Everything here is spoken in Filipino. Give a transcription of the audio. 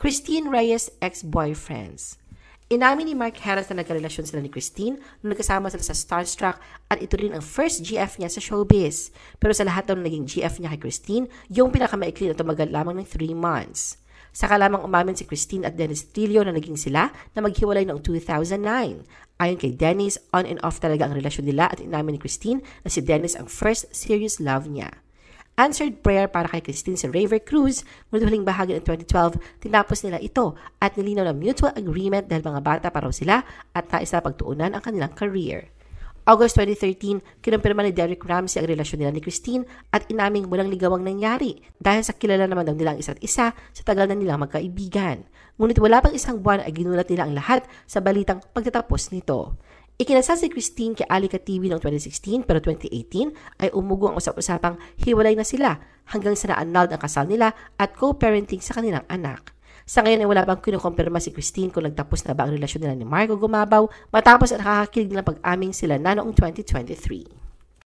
Christine Reyes ex-boyfriends. Inamin ni Mark Harris na nagkarelasyon sila ni Christine nung nagkasama sila sa Starstruck at ito rin ang first GF niya sa showbiz. Pero sa lahat daw ng naging GF niya kay Christine, yung pinakamaikli na tumagal lamang ng 3 months. Saka lamang umamin si Christine at Dennis Trillo na naging sila na maghiwalay noong 2009. Ayon kay Dennis, on and off talaga ang relasyon nila at inamin ni Christine na si Dennis ang first serious love niya. Answered prayer para kay Christine si Raver Cruz, ngunit huling bahagi ng 2012, tinapos nila ito at nilinaw ng mutual agreement dahil mga bata pa raw sila at nais na pagtuunan ang kanilang career. August 2013, kinumpirma ni Derek Ramsey ang relasyon nila ni Christine at inaming walang ligawang nangyari dahil sa kilala naman daw nila ang isa't isa sa tagal na nilang magkaibigan. Ngunit wala pang isang buwan ay ginulat nila ang lahat sa balitang pagtatapos nito. Ikinasal si Christine kay Alika TV noong 2016 pero 2018 ay umugo ang usap-usapang hiwalay na sila hanggang sa na-annulled ang kasal nila at co-parenting sa kanilang anak. Sa ngayon ay wala pang kinukumpirma si Christine kung nagtapos na ba ang relasyon nila ni Marco Gumabaw matapos ang nakakakilig nilang pag-aming sila na noong 2023.